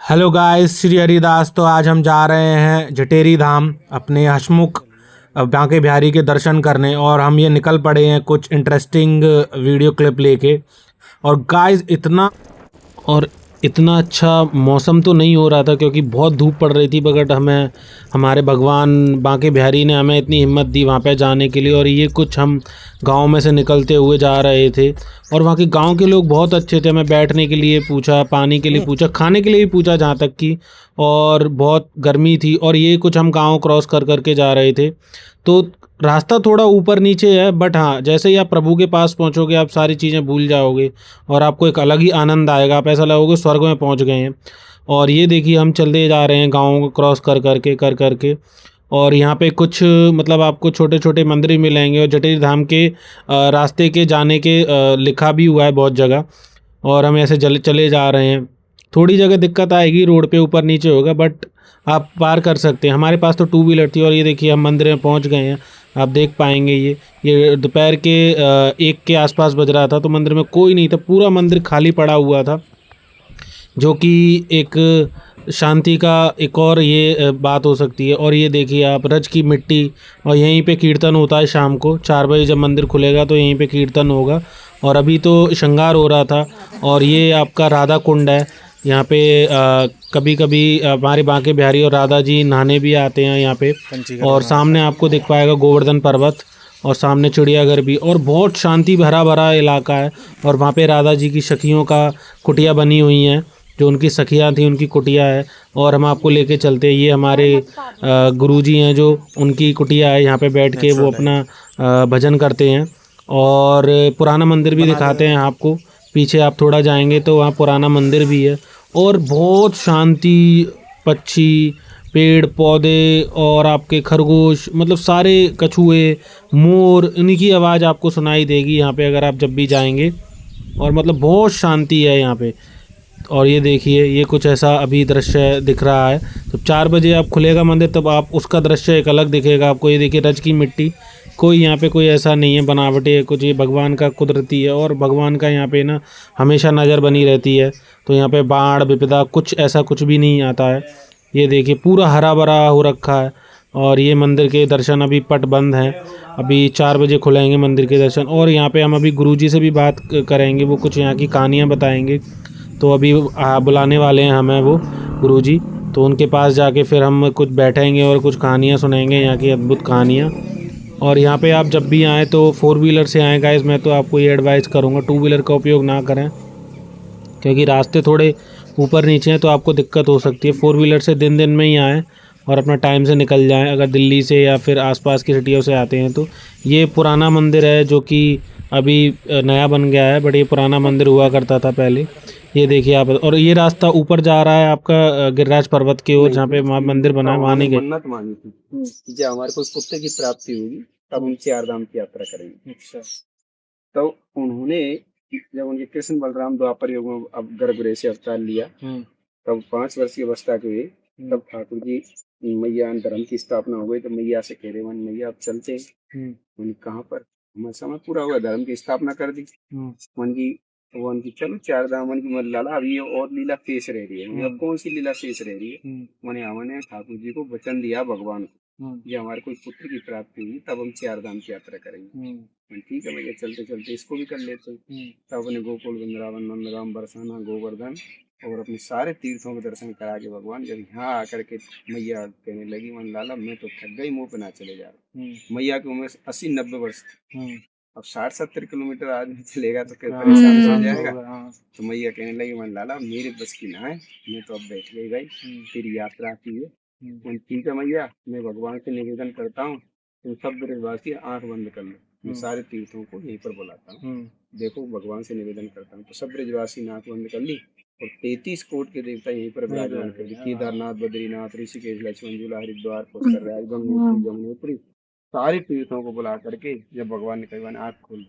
Hello guys, Shri Haridas. तो आज हम जा रहे हैं जटेरी धाम अपने हसमुख बांके बिहारी के दर्शन करने। और हम ये निकल पड़े हैं कुछ इंटरेस्टिंग वीडियो क्लिप लेके। और गाइस इतना अच्छा मौसम तो नहीं हो रहा था क्योंकि बहुत धूप पड़ रही थी, बट हमें हमारे भगवान बांके बिहारी ने हमें इतनी हिम्मत दी वहाँ पे जाने के लिए। और ये कुछ हम गांव में से निकलते हुए जा रहे थे और वहाँ के गांव के लोग बहुत अच्छे थे। हमें बैठने के लिए पूछा, पानी के लिए पूछा, खाने के लिए भी पूछा जहाँ तक कि। और बहुत गर्मी थी और ये कुछ हम गांव क्रॉस कर करके जा रहे थे। तो रास्ता थोड़ा ऊपर नीचे है, बट हाँ, जैसे ही आप प्रभु के पास पहुँचोगे आप सारी चीज़ें भूल जाओगे और आपको एक अलग ही आनंद आएगा। आप ऐसा लगोगे स्वर्ग में पहुंच गए हैं। और ये देखिए हम चलते जा रहे हैं गाँव को क्रॉस कर करके। और यहाँ पे कुछ मतलब आपको छोटे छोटे मंदिर भी मिलेंगे और जटेरी धाम के रास्ते के जाने के लिखा भी हुआ है बहुत जगह। और हम ऐसे चले जा रहे हैं। थोड़ी जगह दिक्कत आएगी, रोड पे ऊपर नीचे होगा, बट आप पार कर सकते हैं। हमारे पास तो टू व्हीलर थी। और ये देखिए हम मंदिर में पहुंच गए हैं। आप देख पाएंगे ये दोपहर के 1 के आसपास बज रहा था, तो मंदिर में कोई नहीं था, पूरा मंदिर खाली पड़ा हुआ था। जो कि एक शांति का एक और ये बात हो सकती है। और ये देखिए आप रज की मिट्टी। और यहीं पे कीर्तन होता है शाम को 4 बजे, जब मंदिर खुलेगा तो यहीं पे कीर्तन होगा। और अभी तो श्रृंगार हो रहा था। और ये आपका राधा कुंड है। यहाँ पे कभी कभी हमारे बांके बिहारी और राधा जी नहाने भी आते हैं यहाँ पे। और सामने आपको दिख पाएगा गोवर्धन पर्वत और सामने चिड़ियाघर भी। और बहुत शांति भरा भरा इलाका है। और वहाँ पे राधा जी की सखियों का कुटिया बनी हुई हैं, जो उनकी सखियाँ थी उनकी कुटिया है। और हम आपको लेके चलते हैं। ये हमारे गुरुजी हैं, जो उनकी कुटिया है। यहाँ पे बैठ के वो अपना भजन करते हैं। और पुराना मंदिर भी दिखाते हैं आपको। पीछे आप थोड़ा जाएंगे तो वहाँ पुराना मंदिर भी है। और बहुत शांति, पक्षी, पेड़ पौधे और आपके खरगोश, मतलब सारे कछुए, मोर, इन्हीं की आवाज़ आपको सुनाई देगी यहाँ पे अगर आप जब भी जाएंगे। और मतलब बहुत शांति है यहाँ पे। और ये देखिए ये कुछ ऐसा अभी दृश्य दिख रहा है। तो 4 बजे आप खुलेगा मंदिर, तब आप उसका दृश्य एक अलग दिखेगा आपको। ये देखिए रज की मिट्टी, कोई यहाँ पे कोई ऐसा नहीं है बनावटी है कुछ, ये भगवान का कुदरती है। और भगवान का यहाँ पे ना हमेशा नज़र बनी रहती है। तो यहाँ पे बाढ़ विपदा कुछ ऐसा कुछ भी नहीं आता है। ये देखिए पूरा हरा भरा हो रखा है। और ये मंदिर के दर्शन अभी पट बंद हैं। अभी 4 बजे खुलेंगे मंदिर के दर्शन। और यहाँ पे हम अभी गुरुजी से भी बात करेंगे, वो कुछ यहाँ की कहानियाँ बताएंगे। तो अभी बुलाने वाले हैं हमें वो गुरुजी। तो उनके पास जाके फिर हम कुछ बैठेंगे और कुछ कहानियाँ सुनेंगे, यहाँ की अद्भुत कहानियाँ। और यहाँ पे आप जब भी आएँ तो 4 व्हीलर से आएँ गाइस। मैं तो आपको ये एडवाइस करूँगा 2 व्हीलर का उपयोग ना करें, क्योंकि रास्ते थोड़े ऊपर नीचे हैं तो आपको दिक्कत हो सकती है। 4 व्हीलर से दिन दिन में ही आएँ और अपना टाइम से निकल जाएं अगर दिल्ली से या फिर आसपास की सिटियों से आते हैं तो। ये पुराना मंदिर है जो कि अभी नया बन गया है, बट ये पुराना मंदिर हुआ करता था पहले। ये देखिए आप। और ये रास्ता ऊपर जा रहा है आपका गिरिराज पर्वत की ओर, जहाँ पे मंदिर बना है, वहाँ नहीं गए। मन्नत मांगी थी कि जब हमारे को उस पुत्र की प्राप्ति होगी तब हम 4 धाम की यात्रा करेंगे। अच्छा। तो उन्होंने जब उनके कृष्ण बलराम द्वापर युग में अब गर्भ से अवतार लिया, तब 5 वर्ष की अवस्था के हुए, तब ठाकुर जी मैया धर्म की स्थापना हो गई। तो मैया से कह रहे मन मैया अब चलते हैं। उन्हें कहाँ पर, हमारा समय पूरा हुआ, धर्म की स्थापना कर दी। मन की वो उनकी चलो 4 धाम मन की मन लाला, अभी ये और लीला शेष रह रही है। अब कौन सी लीला शेष रह रही है? मैंने हमने ठाकुर जी को वचन दिया भगवान को, जब हमारे कोई पुत्र की प्राप्ति हुई तब हम 4 धाम की यात्रा करेंगे। ठीक है भैया, चलते चलते इसको भी कर लेते हैं। तब अपने गोकुल वृंदावन नंदगाम बरसाना गोवर्धन और अपने सारे तीर्थों के दर्शन करा के भगवान जब यहाँ आकर के मैया कहने लगी मन लाला मैं तो थक गई, मुंह पे ना चले जा रहा। मैया की उम्र 80-90 वर्ष। अब 60-70 किलोमीटर आदमी चलेगा तो क्या परेशान हो जाएगा। तो मैया कहने लगी मन लाला मेरे बस की ना है, मैं तो अब बैठ गई भाई, तेरी यात्रा की है। ठीक है मैया, मैं भगवान से निवेदन करता हूँ तुम सब ब्रजवासी आंख बंद कर लो, मैं सारे तीर्थों को यहीं पर बुलाता हूँ। देखो भगवान से निवेदन करता हूँ। तो सब ब्रजवासी ने आंख बंद कर ली और 33 कोट के देवता यहीं पर विराजमान कर दिए। केदारनाथ, बद्रीनाथ, ऋषिकेश, लक्ष्मण झूला, हरिद्वार, पुष्कर, गंगोत्री, जमुनोत्री, सारे तीर्थों को बुला करके जब भगवान ने कही आंख खोल,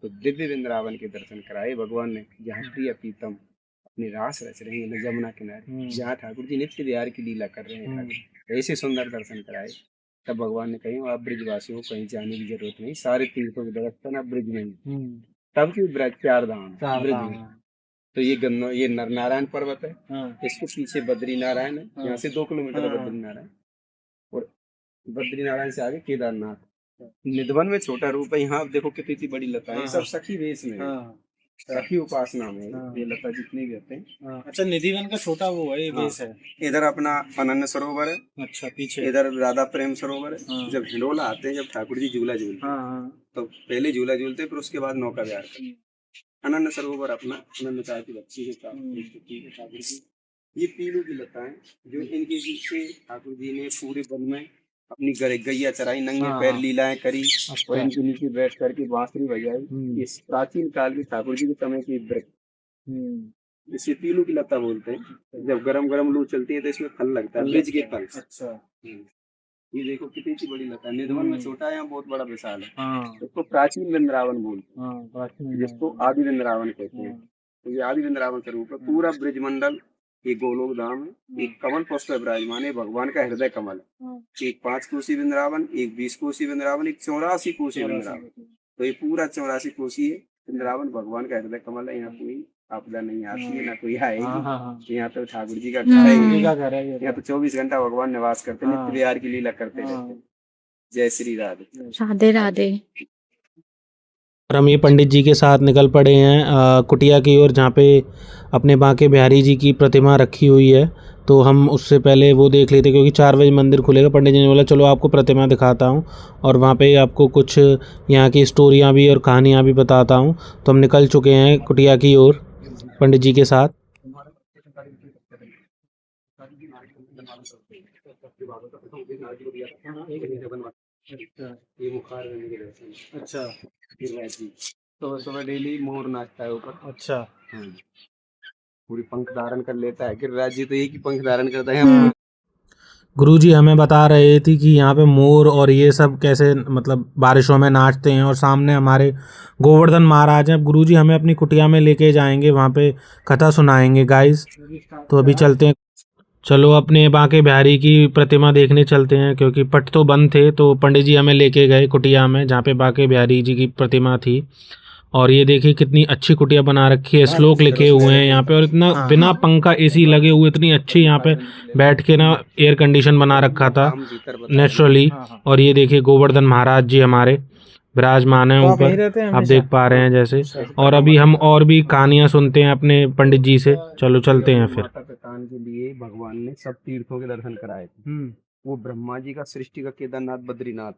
तो दिव्य वृंदावन के दर्शन कराए भगवान ने, जहाँ प्रिय प्रीतम अपनी रास रच रहे हैं जमुना किनारे, जहाँ ठाकुर जी नित्य विहार की लीला कर रहे हैं, ऐसे सुंदर दर्शन कराए। तब भगवान ने कही आप ब्रिजवासियों को कहीं जाने की जरूरत नहीं, सारे तीर्थों के दर्शन अब ब्रिज में ही। तब की ब्रज 4 धाम ब्रिज में। तो ये नर नारायण पर्वत है। इसके पीछे बद्री नारायण है। यहाँ से 2 किलोमीटर है बद्री नारायण। और बद्री नारायण से आगे केदारनाथ। निधवन में छोटा रूप है। यहाँ देखो कितनी बड़ी लता है। ये सब सखी वेश में है। सखी उपासना में ये लता जितने भी होते हैं। अच्छा, निधिवन का छोटा वो है, ये वेश है। इधर अपना अनन्य सरोवर है। अच्छा, पीछे इधर राधा प्रेम सरोवर है। जब हिंडोला आते हैं, जब ठाकुर जी झूला झूलते तो पहले झूला झूलते, फिर उसके बाद नौका विहार करते। अनन्य सरोवर अपना अनन्य चाय की बच्ची है ठाकुर जी। ये पीलू की लता है जो इनके पीछे ठाकुर जी ने पूरे वन में अपनी गैया चराई, नंगे पैर लीलाएं करी। अच्छा। और इनके नीचे बैठ करके बांसुरी बजाई। इस प्राचीन काल के ठाकुर जी के समय की व्रत। इसे पीलू की लता बोलते हैं। जब गरम गरम लू चलती है तो इसमें फल लगता है, बीज के फल। अच्छा। ये देखो कितनी बड़ी लता है। निधवन में छोटा है, यहाँ बहुत बड़ा विशाल है। इसको प्राचीन वृंदावन बोलते हैं, जिसको आदि वृंदावन कहते हैं। तो ये आदि वृंदावन का रूप है। पूरा ब्रजमंडल ये गोलोक धाम है। एक कमल पुष्प विराजमान है, भगवान का हृदय कमल है। एक 5 कोसी वृंदावन, एक 20 कोसी वृंदावन, एक 84 कोसी वृंदावन। तो ये पूरा 84 कोसी वृंदावन भगवान का हृदय कमल है। यहाँ कोई आपदा नहीं आती है, ना कोई आएगी। यहाँ तो ठाकुर जी का घर है। यहाँ तो 24 घंटा भगवान निवास करते, नित्य विहार की लीला करते रहते। जय श्री राधे। राधे राधे। और हम ये पंडित जी के साथ निकल पड़े हैं कुटिया की ओर, जहाँ पे अपने बांके बिहारी जी की प्रतिमा रखी हुई है। तो हम उससे पहले वो देख लेते, क्योंकि 4 बजे मंदिर खुलेगा। पंडित जी ने बोला चलो आपको प्रतिमा दिखाता हूँ और वहाँ पे आपको कुछ यहाँ की स्टोरियाँ भी और कहानियाँ भी बताता हूँ। तो हम निकल चुके हैं कुटिया की ओर पंडित जी के साथ। अच्छा, तो सुबह डेली मोर नाचता है ऊपर। अच्छा। पूरी पंख धारण कर लेता है। गिरिराज जी तो एक ही पंख धारण करता है। गुरुजी हमें बता रहे थे कि यहाँ पे मोर और ये सब कैसे मतलब बारिशों में नाचते हैं। और सामने हमारे गोवर्धन महाराज हैं। गुरुजी हमें अपनी कुटिया में लेके जाएंगे, वहाँ पे कथा सुनाएंगे गाइस। तो अभी चलते हैं। चलो अपने बांके बिहारी की प्रतिमा देखने चलते हैं, क्योंकि पट तो बंद थे। तो पंडित जी हमें लेके गए कुटिया में, जहाँ पे बांके बिहारी जी की प्रतिमा थी। और ये देखिए कितनी अच्छी कुटिया बना रखी है। श्लोक लिखे हुए हैं यहाँ पे, और इतना बिना पंखा एसी लगे हुए इतनी अच्छी यहाँ पे बैठ के ना एयर कंडीशन बना रखा था नेचुरली। और ये देखिए गोवर्धन महाराज जी हमारे विराजमान है ऊपर, आप देख पा रहे हैं जैसे। और अभी हम और भी कहानियां सुनते हैं अपने पंडित जी से। चलो चलते हैं फिर। के लिए भगवान ने सब तीर्थों के दर्शन कराए थे। वो ब्रह्मा जी का सृष्टि का केदारनाथ बद्रीनाथ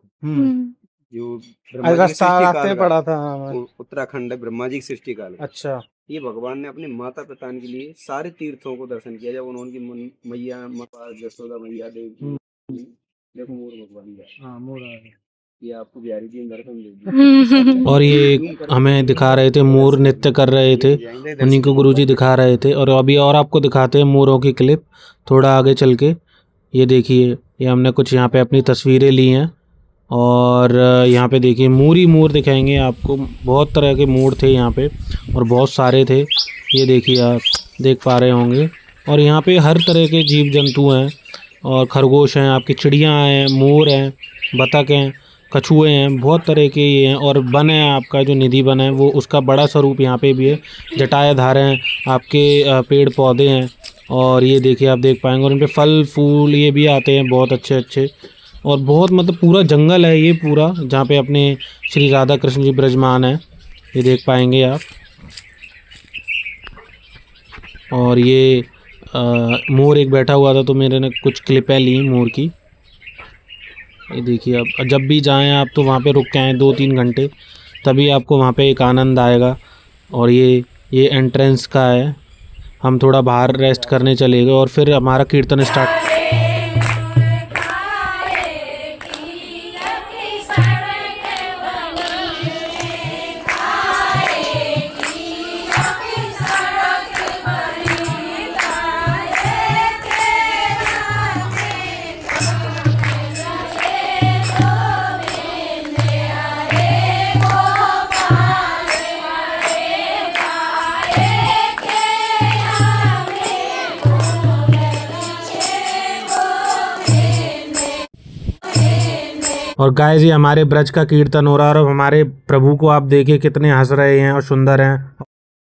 जो रास्ते पड़ा था। उत्तराखंड है ब्रह्मा जी की सृष्टि काल। अच्छा। ये भगवान ने अपने माता पिता के लिए सारे तीर्थों को दर्शन किया। जब उन्होंने मैया माता जसोदा मैया देवी, देखो मोर भगवान का मोर ये आपको बिहारी जी दर्शन दे। और ये हमें दिखा रहे थे, मोर नृत्य कर रहे थे, उन्हीं को गुरुजी दिखा रहे थे। और अभी और आपको दिखाते हैं मोरों की क्लिप थोड़ा आगे चल के। ये देखिए, ये हमने कुछ यहाँ पे अपनी तस्वीरें ली हैं। और यहाँ पे देखिए मोर दिखाएंगे आपको। बहुत तरह के मोर थे यहाँ पे और बहुत सारे थे। ये देखिए आप देख पा रहे होंगे। और यहाँ पे हर तरह के जीव जंतु हैं, और खरगोश हैं, आपकी चिड़ियाँ हैं, मोर हैं, बतख हैं, कछुए हैं, बहुत तरह के ये हैं। और वन है आपका जो निधि वन है, वो उसका बड़ा स्वरूप यहाँ पे भी है। जटाधार हैं आपके, पेड़ पौधे हैं। और ये देखिए आप देख पाएंगे, और इन पे फल फूल ये भी आते हैं बहुत अच्छे अच्छे। और बहुत मतलब पूरा जंगल है ये पूरा, जहाँ पे अपने श्री राधा कृष्ण जी विराजमान है, ये देख पाएंगे आप। और ये मोर एक बैठा हुआ था, तो मेरे ने कुछ क्लिपें ली मोर की। ये देखिए, अब जब भी जाएं आप तो वहाँ पे रुक के आएँ 2-3 घंटे, तभी आपको वहाँ पे एक आनंद आएगा। और ये एंट्रेंस का है। हम थोड़ा बाहर रेस्ट करने चले गए और फिर हमारा कीर्तन स्टार्ट। और गाइस, ये हमारे ब्रज का कीर्तन हो रहा है। और हमारे प्रभु को आप देखिए कितने हंस रहे हैं और सुंदर हैं।